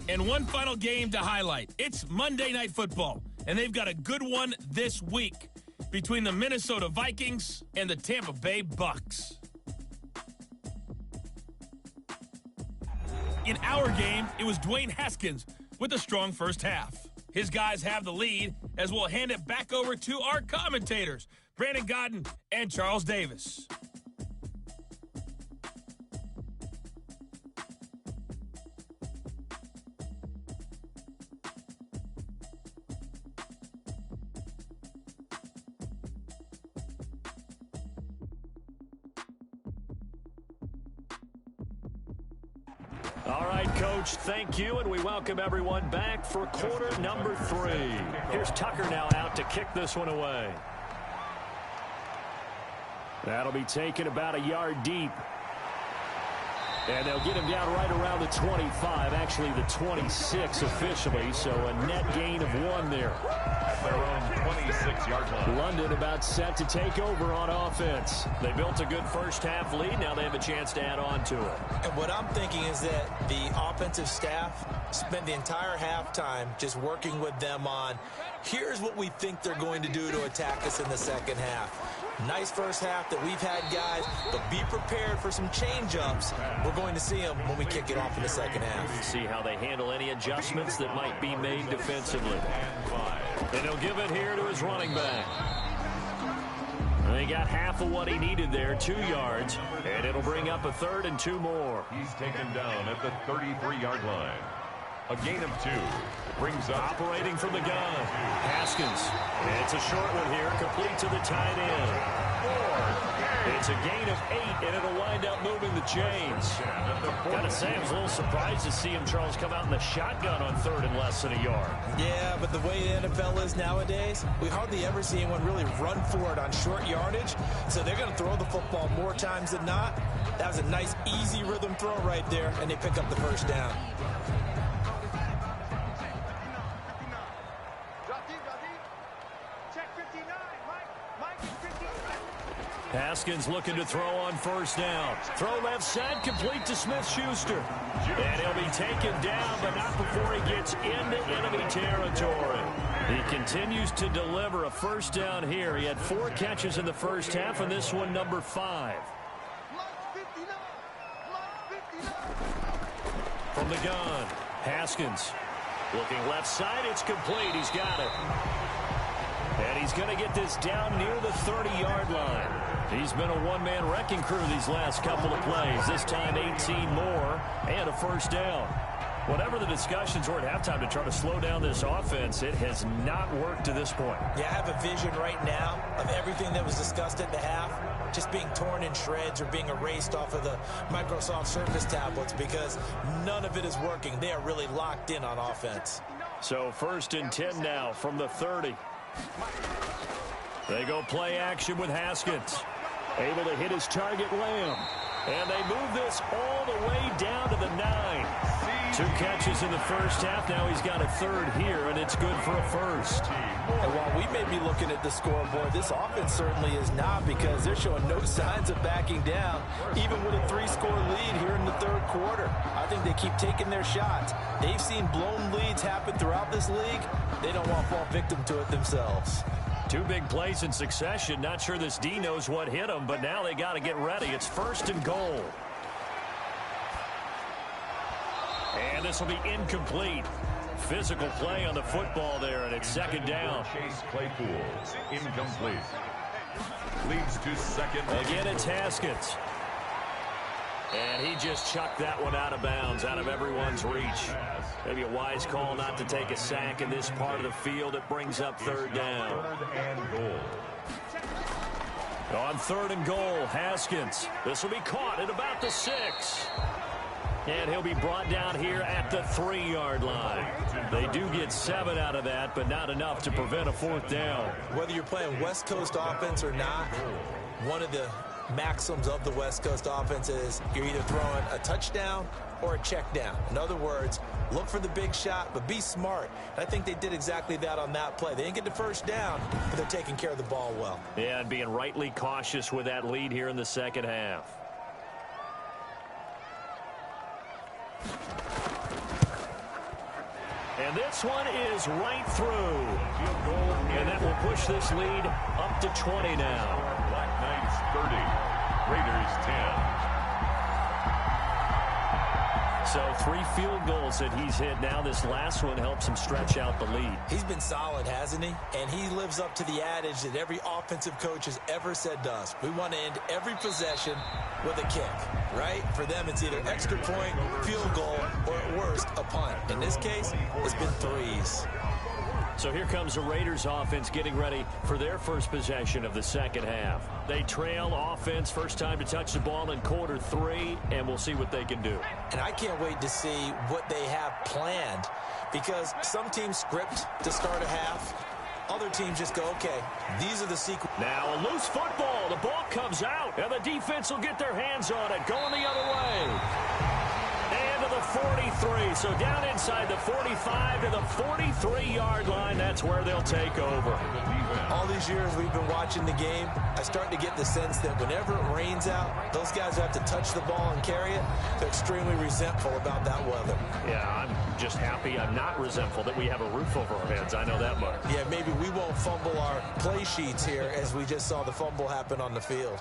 And one final game to highlight. It's Monday Night Football, and they've got a good one this week between the Minnesota Vikings and the Tampa Bay Bucks. In our game, it was Dwayne Haskins with a strong first half. His guys have the lead as we'll hand it back over to our commentators, Brandon Godden and Charles Davis. All right, Coach, thank you, and we welcome everyone back for quarter number 3. Here's Tucker now out to kick this one away. That'll be taken about a yard deep. And they'll get him down right around the 25, actually the 26 officially, so a net gain of 1 there. At their own 26-yard line. London about set to take over on offense. They built a good first-half lead. Now they have a chance to add on to it. And what I'm thinking is that the offensive staff spent the entire halftime just working with them on, here's what we think they're going to do to attack us in the second half. Nice first half that we've had, guys, but be prepared for some change-ups. We're going to see them when we kick it off in the second half. See how they handle any adjustments that might be made defensively. And he'll give it here to his running back. They got half of what he needed there, 2 yards, and it'll bring up a 3rd and 2 more. He's taken down at the 33-yard line. A gain of 2 brings up. Operating from the gun, Haskins. And it's a short one here, complete to the tight end. It's a gain of 8, and it'll wind up moving the chains. Gotta say, I was a little surprised to see him, Charles, come out in the shotgun on 3rd and less than a yard. Yeah, but the way the NFL is nowadays, we hardly ever see anyone really run for it on short yardage. So they're going to throw the football more times than not. That was a nice, easy rhythm throw right there, and they pick up the first down. Haskins looking to throw on first down. Throw left side, complete to Smith-Schuster. And he'll be taken down, but not before he gets into enemy territory. He continues to deliver a first down here. He had 4 catches in the first half, and this one number 5. From the gun, Haskins. Looking left side, it's complete. He's got it. And he's going to get this down near the 30-yard line. He's been a one-man wrecking crew these last couple of plays. This time 18 more and a first down. Whatever the discussions were at halftime to try to slow down this offense, it has not worked to this point. Yeah, I have a vision right now of everything that was discussed at the half just being torn in shreds or being erased off of the Microsoft Surface tablets because none of it is working. They are really locked in on offense. So 1st and 10 now from the 30. They go play action with Haskins. Able to hit his target, Lamb. And they move this all the way down to the 9. 2 catches in the first half. Now he's got a 3rd here, and it's good for a first. And while we may be looking at the scoreboard, this offense certainly is not because they're showing no signs of backing down, even with a 3-score lead here in the 3rd quarter. I think they keep taking their shots. They've seen blown leads happen throughout this league. They don't want to fall victim to it themselves. 2 big plays in succession. Not sure this D knows what hit them, but now they got to get ready. It's 1st and goal. And this will be incomplete. Physical play on the football there, and it's 2nd down. Chase Claypool, incomplete. Leads to 2nd. Again, it's Haskins. And he just chucked that one out of bounds, out of everyone's reach. Maybe a wise call not to take a sack in this part of the field. It brings up 3rd down. 3rd and goal. On 3rd and goal, Haskins. This will be caught at about the 6. And he'll be brought down here at the 3-yard line. They do get 7 out of that, but not enough to prevent a 4th down. Whether you're playing West Coast offense or not, one of the maxims of the West Coast offense is you're either throwing a touchdown or a check down. In other words, look for the big shot, but be smart. And I think they did exactly that on that play. They didn't get the first down, but they're taking care of the ball well. Yeah, and being rightly cautious with that lead here in the second half. And this one is right through. And that will push this lead up to 20 now. Black Knights 30, Raiders 10. So 3 field goals that he's hit now. This last one helps him stretch out the lead. He's been solid, hasn't he? And he lives up to the adage that every offensive coach has ever said to us. We want to end every possession with a kick, right? For them, it's either extra point, field goal, or at worst, a punt. In this case, it's been threes. So here comes the Raiders offense getting ready for their first possession of the second half. They trail offense, first time to touch the ball in quarter 3, and we'll see what they can do. And I can't wait to see what they have planned, because some teams script to start a half. Other teams just go, okay, these are the sequence. Now a loose football. The ball comes out, and the defense will get their hands on it, going the other way. And to the 43. So down inside the 45 to the 43-yard line. That's where they'll take over. All these years we've been watching the game, I start to get the sense that whenever it rains out, those guys who have to touch the ball and carry it, they're extremely resentful about that weather. Yeah, I'm just happy I'm not resentful that we have a roof over our heads. I know that much. Yeah, maybe we won't fumble our play sheets here as we just saw the fumble happen on the field.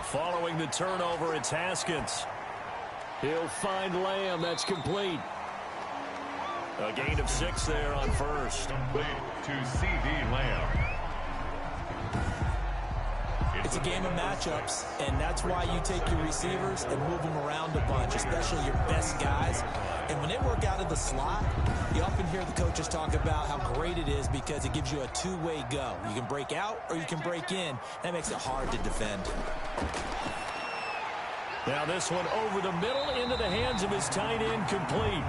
Following the turnover, it's Haskins. He'll find Lamb. That's complete. A gain of 6 there on first. Complete to C.D. Lamb. It's a game of matchups, and that's why you take your receivers and move them around a bunch, especially your best guys. And when they work out of the slot, you often hear the coaches talk about how great it is because it gives you a two-way go. You can break out or you can break in. That makes it hard to defend. Now this one over the middle into the hands of his tight end, complete.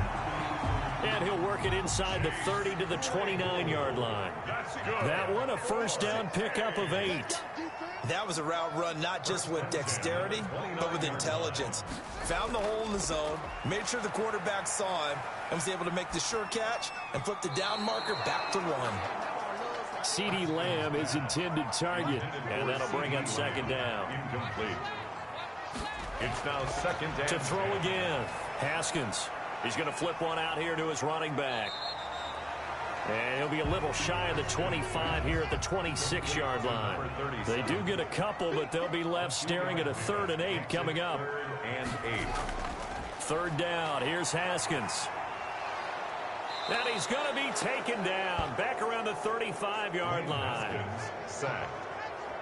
And he'll work it inside the 30 to the 29-yard line. That one a first down pickup of 8. That was a route run not just with dexterity, but with intelligence. Found the hole in the zone, made sure the quarterback saw him, and was able to make the sure catch and flip the down marker back to 1. C.D. Lamb is intended target, and that'll bring up second down. Incomplete. It's now second down. To throw again, Haskins. He's going to flip one out here to his running back. And he'll be a little shy of the 25 here at the 26-yard line. They do get a couple, but they'll be left staring at a 3rd and 8 coming up. 3rd and 8. 3rd down. Here's Haskins. And he's going to be taken down back around the 35-yard line. Sack.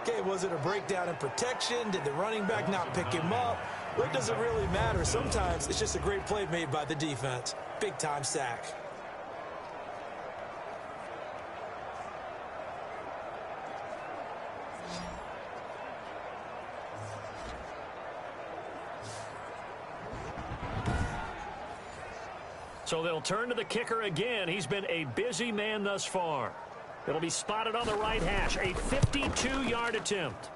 Okay, was it a breakdown in protection? Did the running back not pick him up? What does it really matter? Sometimes it's just a great play made by the defense. Big-time sack. So they'll turn to the kicker again. He's been a busy man thus far. It'll be spotted on the right hash. A 52-yard attempt.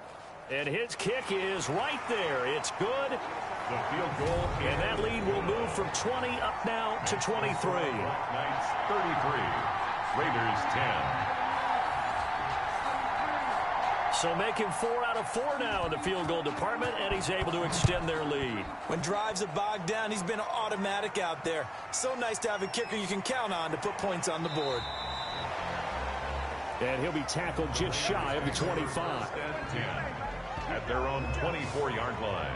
And his kick is right there. It's good. The field goal. And that lead will move from 20 up now to 23. Knights 33. Raiders 10. So making 4 out of 4 now in the field goal department, and he's able to extend their lead. When drives are bogged down, he's been automatic out there. So nice to have a kicker you can count on to put points on the board. And he'll be tackled just shy of the 25. At their own 24-yard line.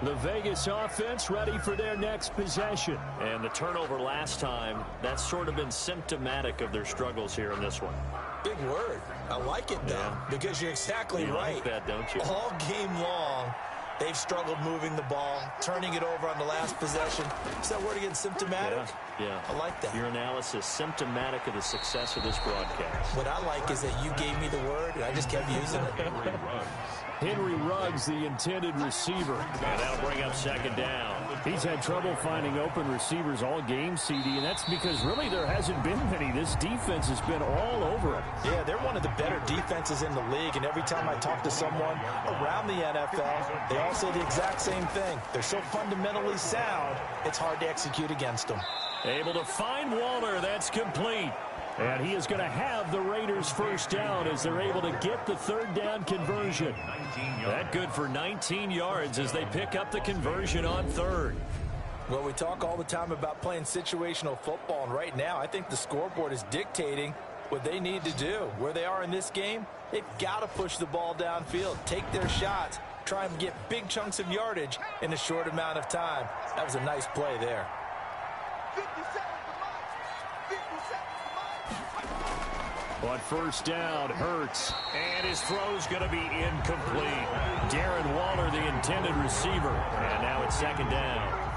The Vegas offense ready for their next possession. And the turnover last time, that's sort of been symptomatic of their struggles here in this one. Big word. I like it, though, because you're exactly right. You like that, don't you? All game long, they've struggled moving the ball, turning it over on the last possession. Is that word again, symptomatic? Yeah. I like that. Your analysis, symptomatic of the success of this broadcast. What I like is that you gave me the word, and I just kept using it. Henry Ruggs, the intended receiver. And that'll bring up second down. He's had trouble finding open receivers all game, CD, and that's because really there hasn't been many. This defense has been all over him. Yeah, they're one of the better defenses in the league, and every time I talk to someone around the NFL, they all say the exact same thing. They're so fundamentally sound, it's hard to execute against them. Able to find Waller. That's complete. And he is going to have the Raiders first down as they're able to get the third down conversion. That good for 19 yards as they pick up the conversion on third. Well, we talk all the time about playing situational football, and right now I think the scoreboard is dictating what they need to do. Where they are in this game, they've got to push the ball downfield, take their shots, try and get big chunks of yardage in a short amount of time. That was a nice play there. On first down, Hurts, and his throw's going to be incomplete. Darren Waller, the intended receiver, and now it's second down.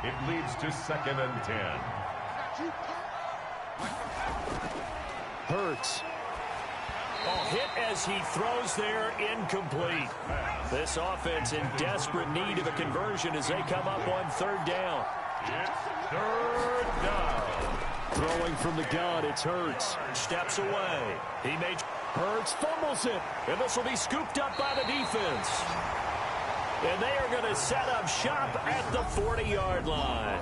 It leads to 2nd and 10. Hurts. Hit as he throws there, incomplete. This offense in desperate need of a conversion as they come up on third down. It's third down. Throwing from the gun, it's Hurts. Steps away. Hurts fumbles it. And this will be scooped up by the defense. And they are going to set up shop at the 40-yard line.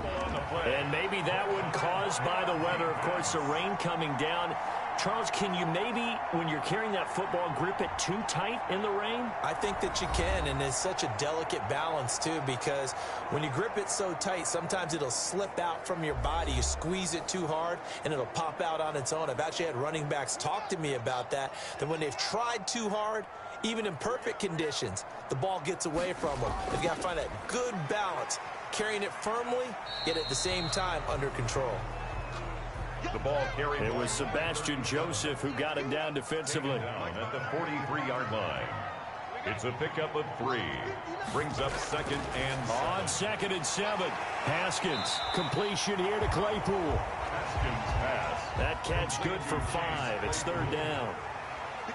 And maybe that one caused by the weather. Of course, the rain coming down. Charles, can you maybe, when you're carrying that football, grip it too tight in the rain? I think that you can, and it's such a delicate balance, too, because when you grip it so tight, sometimes it'll slip out from your body. You squeeze it too hard, and it'll pop out on its own. I've actually had running backs talk to me about that when they've tried too hard, even in perfect conditions, the ball gets away from them. They've got to find that good balance, carrying it firmly, yet at the same time under control. The ball carried. It was Sebastian Joseph who got him down defensively. Down at the 43-yard line. It's a pickup of 3. Brings up 2nd and 7. On 2nd and 7. Haskins. Completion here to Claypool. Haskins pass. That catch good for 5. It's third down.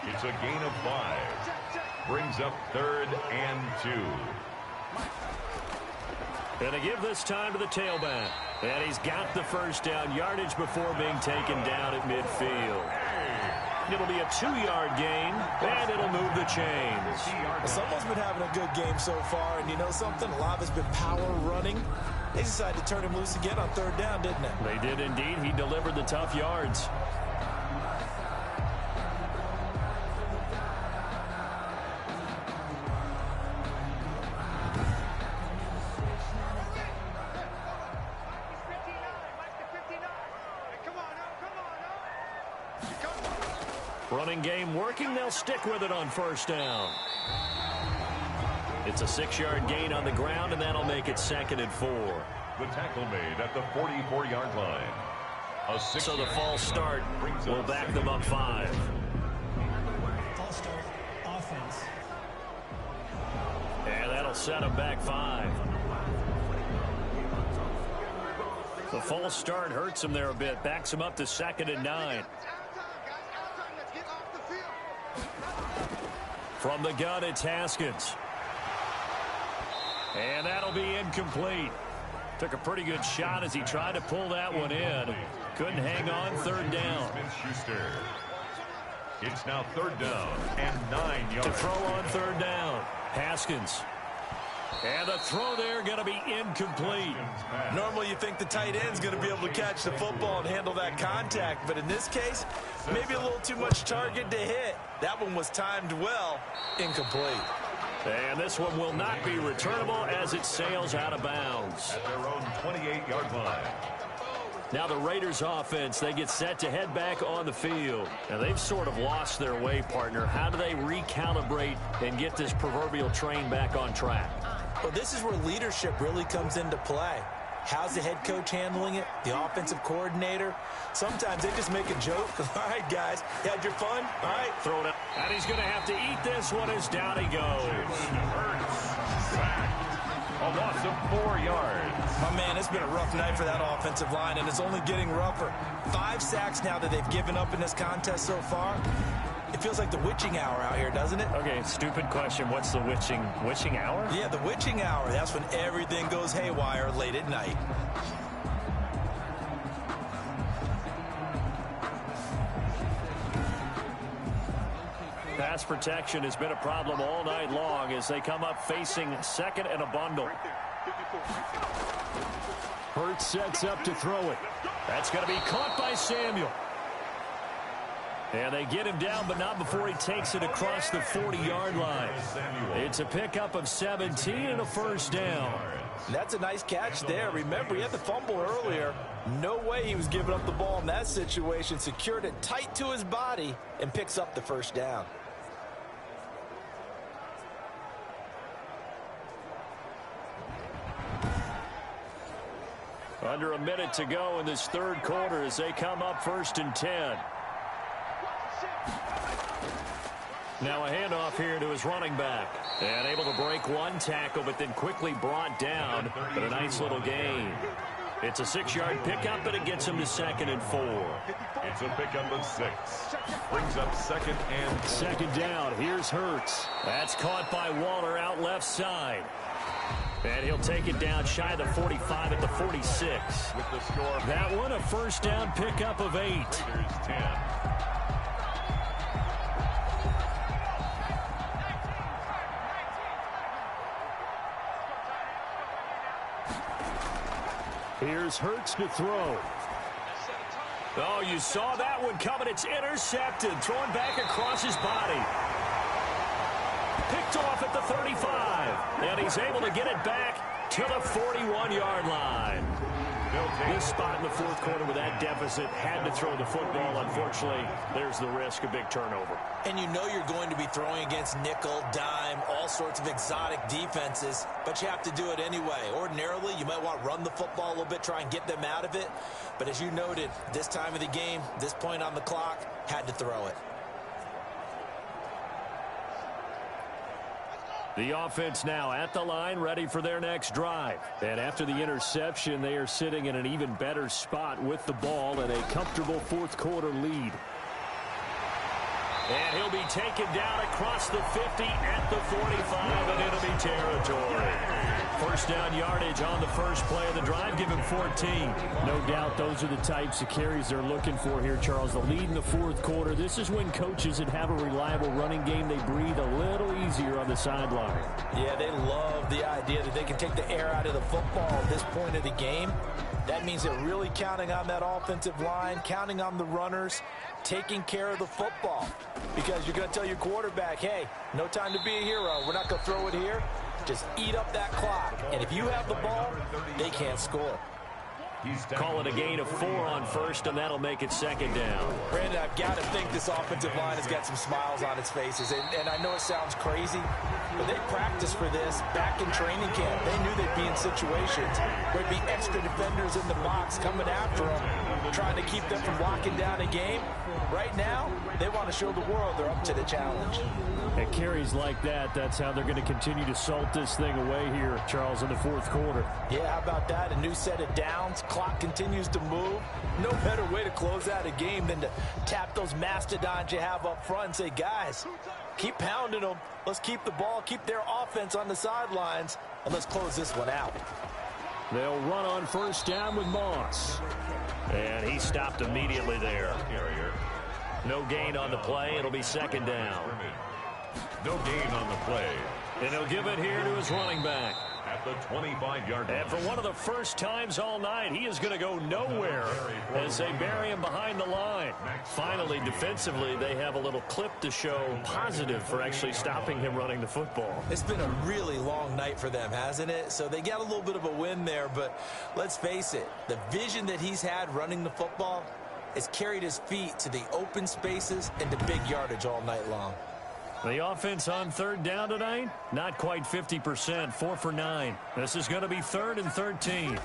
It's a gain of 5. Brings up 3rd and 2. And they give this time to the tailback. And he's got the first down yardage before being taken down at midfield. It'll be a 2-yard gain, and it'll move the chains. Well, someone's been having a good game so far, and you know something? A lot of it's been power running. They decided to turn him loose again on third down, didn't they? They did indeed. He delivered the tough yards. Running game working. They'll stick with it on first down. It's a 6-yard gain on the ground, and that'll make it 2nd and 4. The tackle made at the 44-yard line. So the false start will back them up 5. False start, offense. And that'll set them back 5. The false start hurts them there a bit. Backs them up to 2nd and 9. From the gun, it's Haskins. And that'll be incomplete. Took a pretty good shot as he tried to pull that one in. Couldn't hang on, third down. Smith-Schuster. It's now third down and 9 yards. To throw on third down, Haskins. And the throw there going to be incomplete. Normally you think the tight end's going to be able to catch the football and handle that contact, but in this case, maybe a little too much target to hit. That one was timed well, incomplete. And this one will not be returnable as it sails out of bounds. At their own 28-yard line. Now the Raiders offense, they get set to head back on the field. Now they've sort of lost their way, partner. How do they recalibrate and get this proverbial train back on track? Well, this is where leadership really comes into play. How's the head coach handling it? The offensive coordinator? Sometimes they just make a joke. All right, guys, you had your fun? All right. Throw it up. And he's going to have to eat this one as down he goes. A loss of 4 yards. My man, it's been a rough night for that offensive line, and it's only getting rougher. 5 sacks now that they've given up in this contest so far. It feels like the witching hour out here, doesn't it? Okay, stupid question. What's the witching hour? Yeah, the witching hour. That's when everything goes haywire late at night. Pass protection has been a problem all night long as they come up facing 2nd and a bundle. Hurts sets up to throw it. That's going to be caught by Samuel. And they get him down, but not before he takes it across the 40-yard line. It's a pickup of 17 and a first down. That's a nice catch there. Remember, he had the fumble earlier. No way he was giving up the ball in that situation. Secured it tight to his body and picks up the first down. Under a minute to go in this third quarter as they come up 1st and 10. Now a handoff here to his running back. And able to break one tackle, but then quickly brought down. But a nice little gain. It's a 6-yard pickup, but it gets him to 2nd and 4. It's a pickup of 6. Brings up 2nd and 4. Second down. Here's Hurts. That's caught by Waller out left side. And he'll take it down shy of the 45 at the 46. With the score. That one a first down pickup of 8. Raiders 10. Here's Hurts to throw. Oh, you saw that one coming. It's intercepted. Thrown back across his body. Picked off at the 35. And he's able to get it back to the 41-yard line. This spot in the fourth quarter with that deficit had to throw the football. Unfortunately, there's the risk of big turnover. And you know you're going to be throwing against nickel, dime, all sorts of exotic defenses, but you have to do it anyway. Ordinarily, you might want to run the football a little bit, try and get them out of it. But as you noted, this time of the game, this point on the clock, had to throw it. The offense now at the line, ready for their next drive. And after the interception, they are sitting in an even better spot with the ball and a comfortable fourth quarter lead. And he'll be taken down across the 50 at the 45 and enemy territory. First down yardage on the first play of the drive, give him 14. No doubt those are the types of carries they're looking for here, Charles. The lead in the fourth quarter. This is when coaches that have a reliable running game, they breathe a little easier on the sideline. Yeah, they love the idea that they can take the air out of the football at this point of the game. That means they're really counting on that offensive line, counting on the runners, taking care of the football. Because you're going to tell your quarterback, hey, no time to be a hero. We're not going to throw it here. Just eat up that clock. And if you have the ball, they can't score. Call it a gain of 4 on first, and that'll make it second down. Brandon, I've got to think this offensive line has got some smiles on its faces. And I know it sounds crazy, but they practiced for this back in training camp. They knew they'd be in situations where there'd be extra defenders in the box coming after them, trying to keep them from locking down a game. Right now, they want to show the world they're up to the challenge. At carries like that, that's how they're going to continue to salt this thing away here, Charles, in the fourth quarter. Yeah, how about that? A new set of downs. Clock continues to move. No better way to close out a game than to tap those mastodons you have up front and say, guys, keep pounding them. Let's keep the ball, keep their offense on the sidelines, and let's close this one out. They'll run on first down with Moss. And he stopped immediately there. No gain on the play. It'll be second down. No gain on the play. And he'll give it here to his running back. At the 25-yard line. And for one of the first times all night, he is going to go nowhere as they bury him behind the line. Finally, defensively, they have a little clip to show positive for actually stopping him running the football. It's been a really long night for them, hasn't it? So they got a little bit of a win there, but let's face it, the vision that he's had running the football has carried his feet to the open spaces and to big yardage all night long. The offense on third down tonight, not quite 50%, 4 for 9. This is going to be 3rd and 13.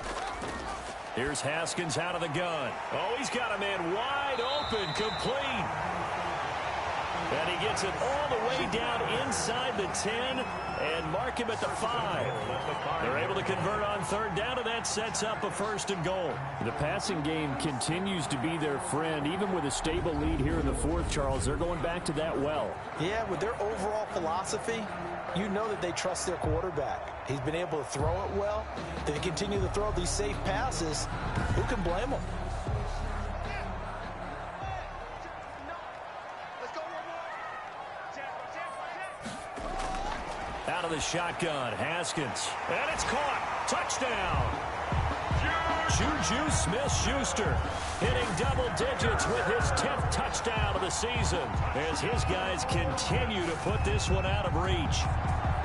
Here's Haskins out of the gun. Oh, he's got a man wide open, complete. And he gets it all the way down inside the 10 and mark him at the 5. They're able to convert on third down, and that sets up a 1st and goal. The passing game continues to be their friend. Even with a stable lead here in the fourth, Charles, they're going back to that well. Yeah, with their overall philosophy, you know that they trust their quarterback. He's been able to throw it well. They continue to throw these safe passes. Who can blame them? Out of the shotgun, Haskins. And it's caught. Touchdown. Juju Smith-Schuster hitting double digits with his 10th touchdown of the season as his guys continue to put this one out of reach.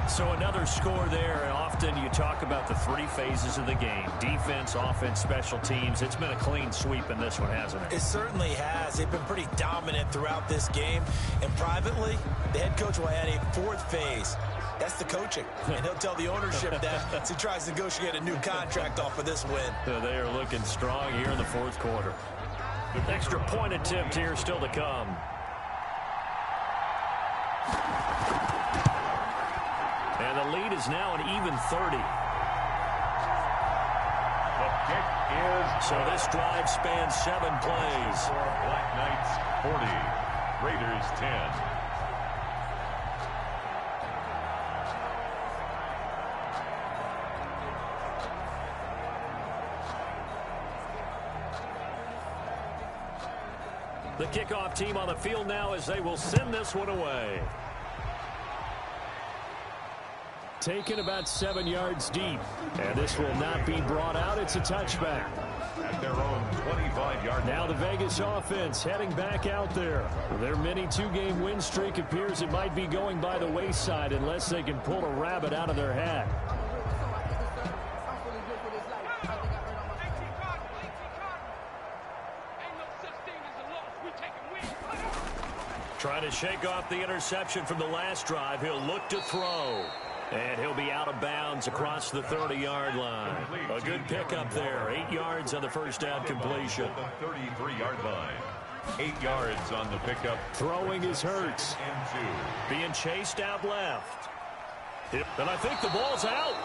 So another score there, and often you talk about the three phases of the game: defense, offense, special teams. It's been a clean sweep in this one, hasn't it? It certainly has. They've been pretty dominant throughout this game. And privately, the head coach will add a fourth phase. That's the coaching. And he'll tell the ownership that as he tries to negotiate a new contract off of this win. They are looking strong here in the fourth quarter. Extra point attempt here still to come. And the lead is now an even 30. The kick is... So this drive spans 7 plays. Black Knights 40, Raiders 10. The kickoff team on the field now as they will send this one away. Taken about 7 yards deep. And this will not be brought out. It's a touchback. At their own 25-yard line. Now the Vegas offense heading back out there. Their mini 2-game win streak appears it might be going by the wayside unless they can pull a rabbit out of their hat. Trying to shake off the interception from the last drive. He'll look to throw. And he'll be out of bounds across the 30-yard line. A good pickup there. 8 yards on the first down completion. The 33-yard line. 8 yards on the pickup. Throwing is Hurts. Being chased out left. And I think the ball's out.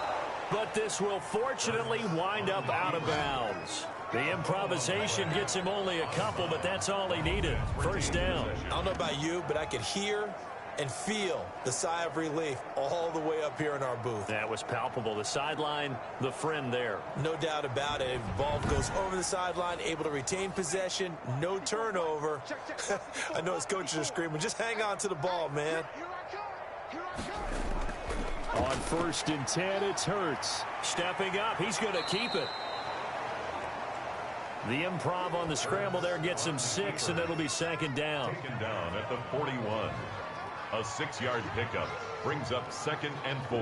But this will fortunately wind up out of bounds. The improvisation gets him only a couple, but that's all he needed. First down. I don't know about you, but I could hear and feel the sigh of relief all the way up here in our booth. That was palpable. The sideline, the friend there. No doubt about it. Ball goes over the sideline, able to retain possession, no turnover. I know his coaches are screaming, just hang on to the ball, man. On 1st and 10, it's Hurts. Stepping up, he's going to keep it. The improv on the scramble there gets him 6, and it'll be second down. Taken down at the 41. A 6-yard pickup brings up 2nd and 4.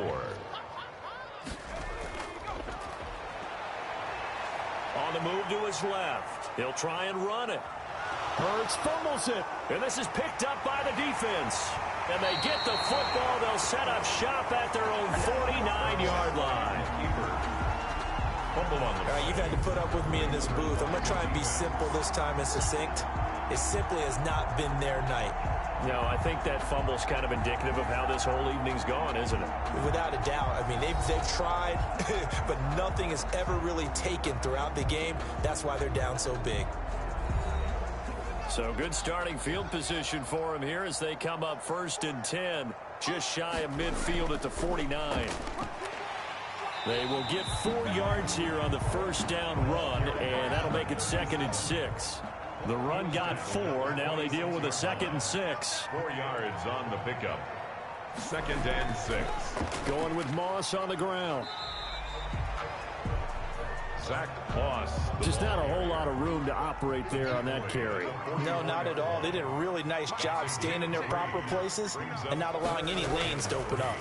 On the move to his left. He'll try and run it. Hurts fumbles it. And this is picked up by the defense. And they get the football. They'll set up shop at their own 49-yard line. Fumble on the All right, you've had to put up with me in this booth. I'm going to try and be simple this time and succinct. It simply has not been their night. No, I think that fumble's kind of indicative of how this whole evening's gone, isn't it? Without a doubt. I mean, they've tried, but nothing has ever really taken throughout the game. That's why they're down so big. So good starting field position for them here as they come up 1st and 10, just shy of midfield at the 49. They will get 4 yards here on the first down run, and that'll make it 2nd and 6. The run got 4. Now they deal with a 2nd and 6. 4 yards on the pickup. 2nd and 6. Going with Moss on the ground. Zach Moss. Just not a whole lot of room to operate there on that carry. No, not at all. They did a really nice job staying in their proper places and not allowing any lanes to open up.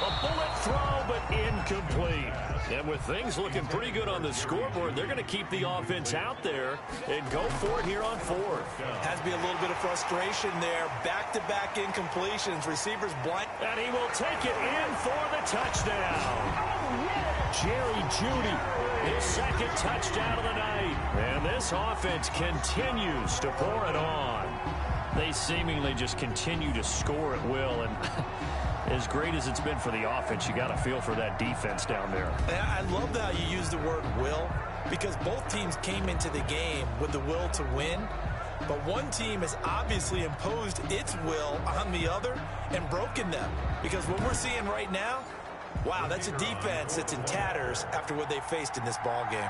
A bullet throw, but incomplete. And with things looking pretty good on the scoreboard, they're going to keep the offense out there and go for it here on 4th. Has to be a little bit of frustration there. Back-to-back incompletions. Receivers blank. And he will take it in for the touchdown. Jerry Jeudy, his 2nd touchdown of the night. And this offense continues to pour it on. They seemingly just continue to score at will. And as great as it's been for the offense, you got to feel for that defense down there. I love how you use the word will, because both teams came into the game with the will to win. But one team has obviously imposed its will on the other and broken them. Because what we're seeing right now, wow, that's a defense that's in tatters after what they faced in this ball game.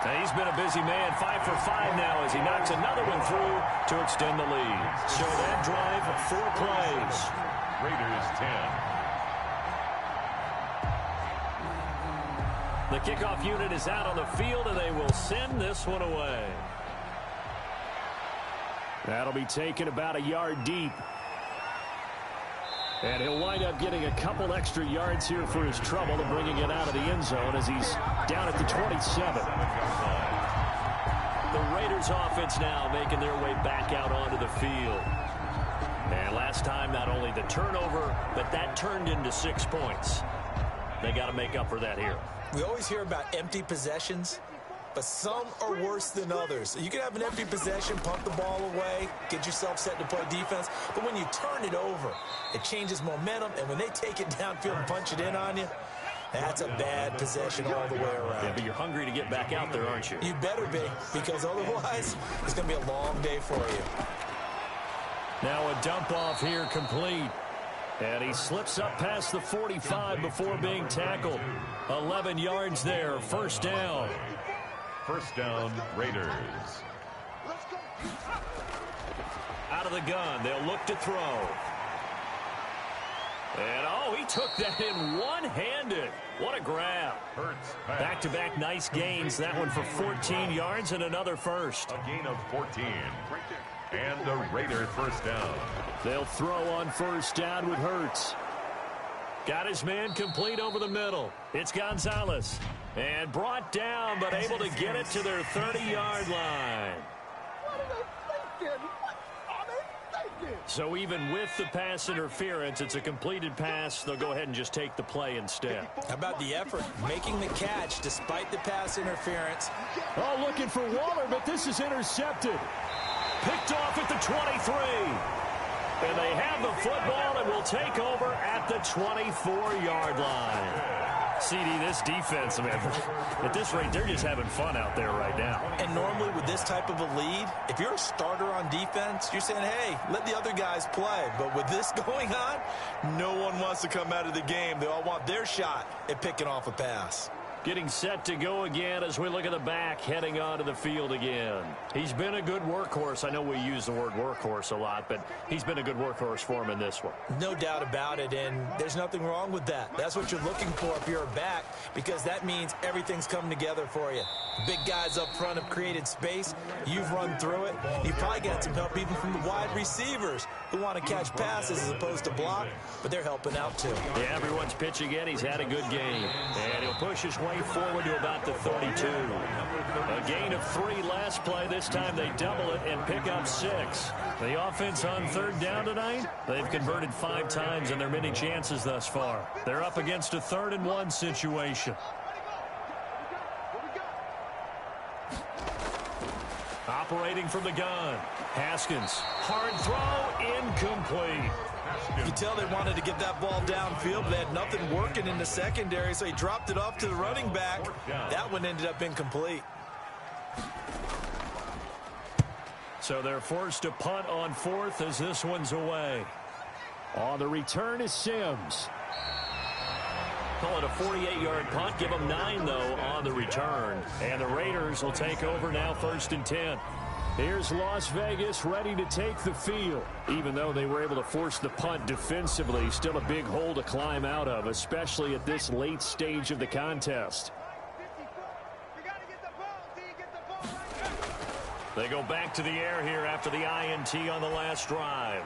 Now he's been a busy man, 5 for 5 now as he knocks another one through to extend the lead. So that drive, 4 plays. Raiders 10. The kickoff unit is out on the field, and they will send this one away. That'll be taken about a yard deep. And he'll wind up getting a couple extra yards here for his trouble and bringing it out of the end zone as he's down at the 27. The Raiders offense now making their way back out onto the field. And last time, not only the turnover, but that turned into 6 points. They got to make up for that here. We always hear about empty possessions, but some are worse than others. You can have an empty possession, pump the ball away, get yourself set to play defense, but when you turn it over, it changes momentum, and when they take it downfield and punch it in on you, that's a bad possession all the way around. Yeah, but you're hungry to get back out there, aren't you? You better be, because otherwise, it's going to be a long day for you. Now a dump off here complete. And he slips up past the 45 before being tackled. 11 yards there, first down. First down, Raiders. Out of the gun, they'll look to throw. And, oh, he took that in one-handed. What a grab. Back-to-back nice gains. That one for 14 yards and another first. A gain of 14. And the Raider first down. They'll throw on first down with Hurts. Got his man complete over the middle. It's Gonzalez. And brought down, but able to get it to their 30-yard line. So even with the pass interference, it's a completed pass. They'll go ahead and just take the play instead. How about the effort? Making the catch despite the pass interference. Oh, looking for Waller, but this is intercepted. Picked off at the 23. And they have the football and will take over at the 24-yard line. CD, this defense, man, at this rate, they're just having fun out there right now. And normally with this type of a lead, if you're a starter on defense, you're saying, hey, let the other guys play. But with this going on, no one wants to come out of the game. They all want their shot at picking off a pass. Getting set to go again as we look at the back, heading onto the field again. He's been a good workhorse. I know we use the word workhorse a lot, but he's been a good workhorse for him in this one. No doubt about it, and there's nothing wrong with that. That's what you're looking for if you're a back, because that means everything's coming together for you. Big guys up front have created space. You've run through it. You've probably got some help even from the wide receivers who want to catch passes as opposed to block, but they're helping out too. Yeah, everyone's pitching in. He's had a good game, and he'll push his way forward to about the 32. A gain of 3 last play. This time they double it and pick up 6. The offense on third down tonight, they've converted 5 times in their many chances thus far. They're up against a 3rd and 1 situation. Operating from the gun, Haskins. Hard throw, incomplete. You can tell they wanted to get that ball downfield, but they had nothing working in the secondary, so he dropped it off to the running back. That one ended up incomplete. So they're forced to punt on 4th as this one's away. On the return is Sims. Call it a 48-yard punt. Give them 9, though, on the return. And the Raiders will take over now, 1st and 10. Here's Las Vegas ready to take the field. Even though they were able to force the punt defensively, still a big hole to climb out of, especially at this late stage of the contest. They go back to the air here after the INT on the last drive.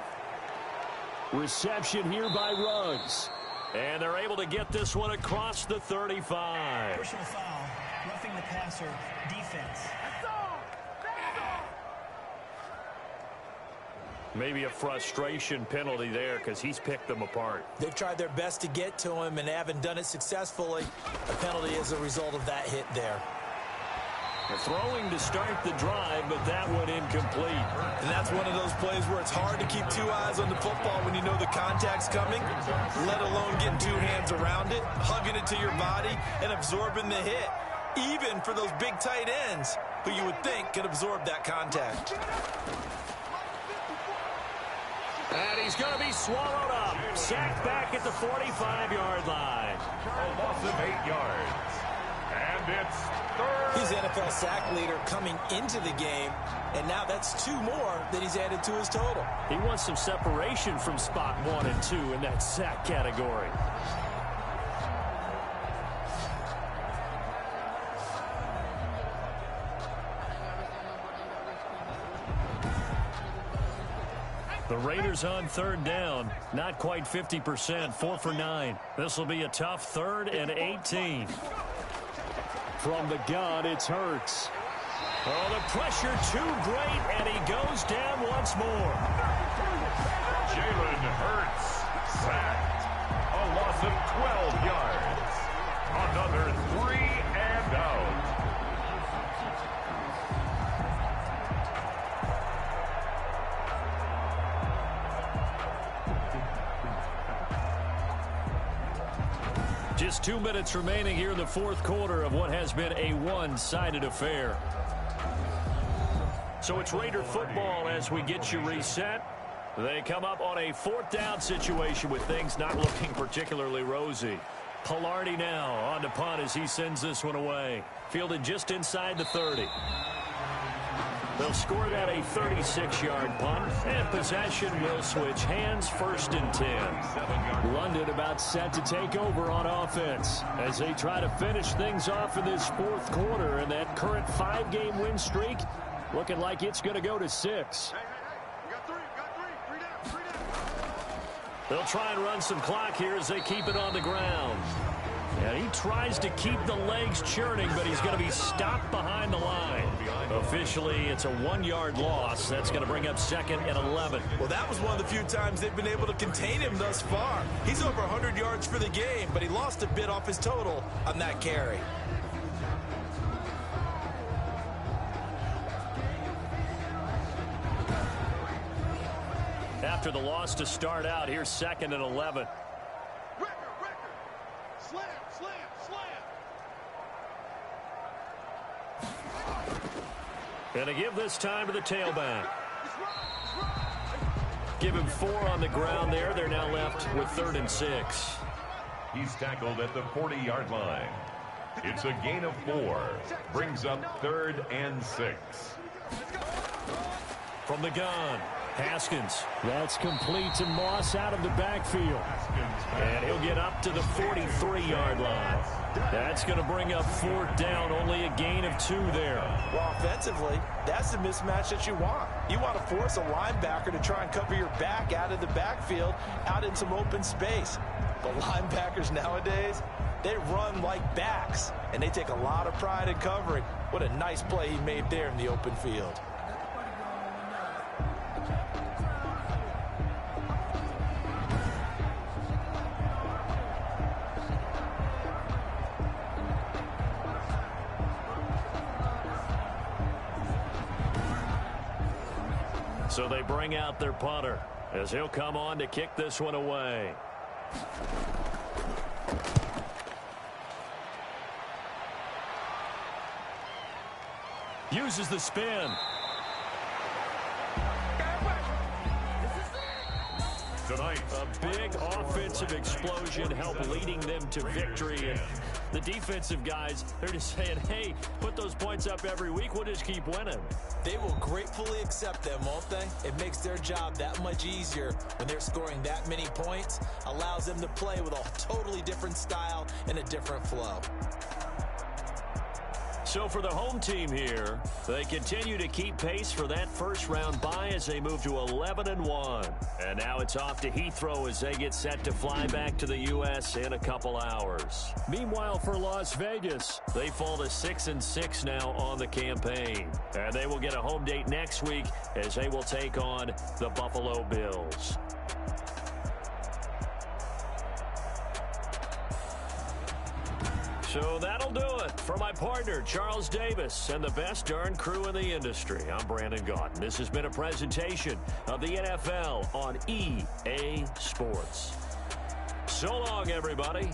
Reception here by Ruggs. And they're able to get this one across the 35. Personal foul, roughing the passer, defense. Maybe a frustration penalty there because he's picked them apart. They've tried their best to get to him and haven't done it successfully. A penalty as a result of that hit there. They're throwing to start the drive, but that one incomplete. And that's one of those plays where it's hard to keep 2 eyes on the football when you know the contact's coming, let alone getting 2 hands around it, hugging it to your body, and absorbing the hit, even for those big tight ends who you would think could absorb that contact. And he's going to be swallowed up. Sacked back at the 45-yard line. A loss of 8 yards. And it's third. He's the NFL sack leader coming into the game, and now that's 2 more that he's added to his total. He wants some separation from spot 1 and 2 in that sack category. The Raiders on 3rd down, not quite 50%, 4 for 9. This will be a tough 3rd and 18. From the gun, it's Hurts. Oh, the pressure too great, and he goes down once more. Jalen Hurts sacked. A loss of 12 yards. Another 3 and out. Just 2 minutes remaining here in the 4th quarter of what has been a one-sided affair. So it's Raider football as we get you reset. They come up on a 4th down situation with things not looking particularly rosy. Palardy now on to punt as he sends this one away. Fielded just inside the 30. They'll score that a 36-yard punt, and possession will switch hands, 1st and 10. London about set to take over on offense as they try to finish things off in this 4th quarter, and that current 5-game win streak looking like it's going to go to 6. They'll try and run some clock here as they keep it on the ground. And he tries to keep the legs churning, but he's going to be stopped behind the line. Officially, it's a 1-yard loss. That's going to bring up 2nd and 11. Well, that was one of the few times they've been able to contain him thus far. He's over 100 yards for the game, but he lost a bit off his total on that carry. After the loss to start out, here's 2nd and 11. And to give this time to the tailback. Give him 4 on the ground there. They're now left with 3rd and 6. He's tackled at the 40-yard line. It's a gain of 4. Brings up 3rd and 6. From the gun, Haskins. That's complete to Moss out of the backfield. And he'll get up to the 43-yard line. That's going to bring up 4th down, only a gain of 2 there. Well, offensively, that's the mismatch that you want. You want to force a linebacker to try and cover your back out of the backfield, out in some open space. But linebackers nowadays, they run like backs, and they take a lot of pride in covering. What a nice play he made there in the open field. So they bring out their punter as he'll come on to kick this one away. Uses the spin. Tonight, A big offensive explosion helped leading them to victory. And the defensive guys, they're just saying, hey, put those points up every week. We'll just keep winning. They will gratefully accept them, won't they? It makes their job that much easier when they're scoring that many points. Allows them to play with a totally different style and a different flow. So for the home team here, they continue to keep pace for that first-round bye as they move to 11-1. And now it's off to Heathrow as they get set to fly back to the U.S. in a couple hours. Meanwhile, for Las Vegas, they fall to 6-6 now on the campaign. And they will get a home date next week as they will take on the Buffalo Bills. So that'll do it for my partner, Charles Davis, and the best darn crew in the industry. I'm Brandon Gaudin. This has been a presentation of the NFL on EA Sports. So long, everybody.